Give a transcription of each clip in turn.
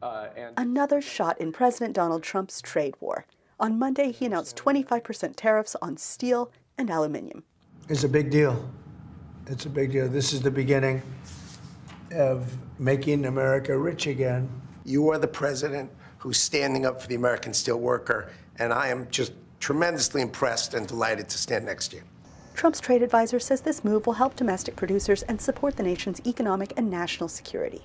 Another shot in President Donald Trump's trade war. On Monday, he announced 25% tariffs on steel and aluminum. It's a big deal. It's a big deal. This is the beginning of making America rich again. You are the president who's standing up for the American steel worker, and I am just tremendously impressed and delighted to stand next to you. Trump's trade advisor says this move will help domestic producers and support the nation's economic and national security.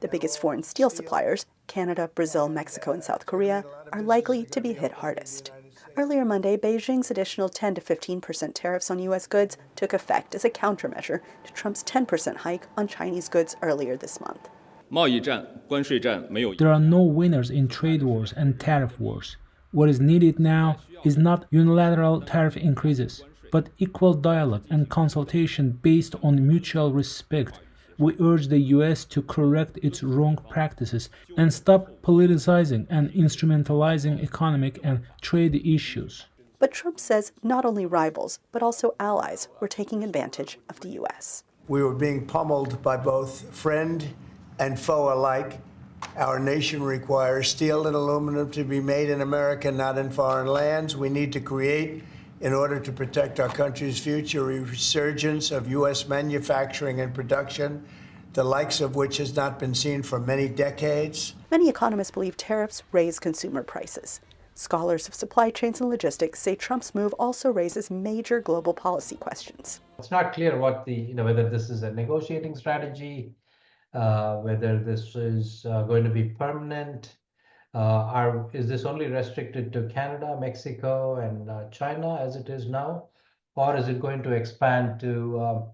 The biggest foreign steel suppliers, Canada, Brazil, Mexico, and South Korea, are likely to be hit hardest. Earlier Monday, Beijing's additional 10 to 15% tariffs on U.S. goods took effect as a countermeasure to Trump's 10% hike on Chinese goods earlier this month. There are no winners in trade wars and tariff wars. What is needed now is not unilateral tariff increases, but equal dialogue and consultation based on mutual respect. We urge the U.S. to correct its wrong practices and stop politicizing and instrumentalizing economic and trade issues. But Trump says not only rivals, but also allies were taking advantage of the U.S. We were being pummeled by both friend and foe alike. Our nation requires steel and aluminum to be made in America, not in foreign lands. We need to create, in order to protect our country's future, a resurgence of U.S. manufacturing and production, the likes of which has not been seen for many decades. Many economists believe tariffs raise consumer prices. Scholars of supply chains and logistics say Trump's move also raises major global policy questions. It's not clear what whether this is a negotiating strategy, whether this is going to be permanent. Is this only restricted to Canada, Mexico, and China as it is now, or is it going to expand to,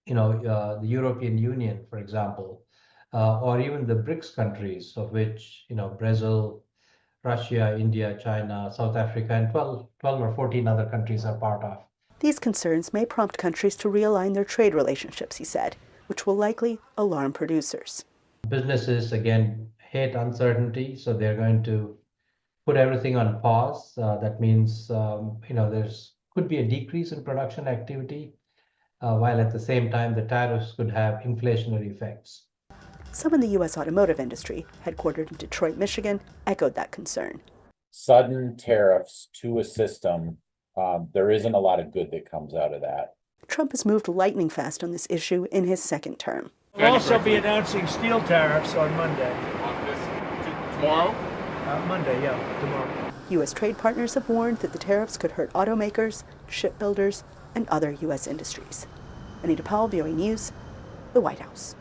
the European Union, for example, or even the BRICS countries, of which Brazil, Russia, India, China, South Africa, and 12 or 14 other countries are part of. These concerns may prompt countries to realign their trade relationships, he said, which will likely alarm producers. Businesses, again, hate uncertainty, so they're going to put everything on pause. That means, there's could be a decrease in production activity, while at the same time the tariffs could have inflationary effects. Some in the U.S. automotive industry, headquartered in Detroit, Michigan, echoed that concern. Sudden tariffs to a system, there isn't a lot of good that comes out of that. Trump has moved lightning fast on this issue in his second term. We'll also be announcing steel tariffs on Monday. Tomorrow? Monday, yeah, tomorrow. U.S. trade partners have warned that the tariffs could hurt automakers, shipbuilders, and other U.S. industries. Anita Powell, VOA News, the White House.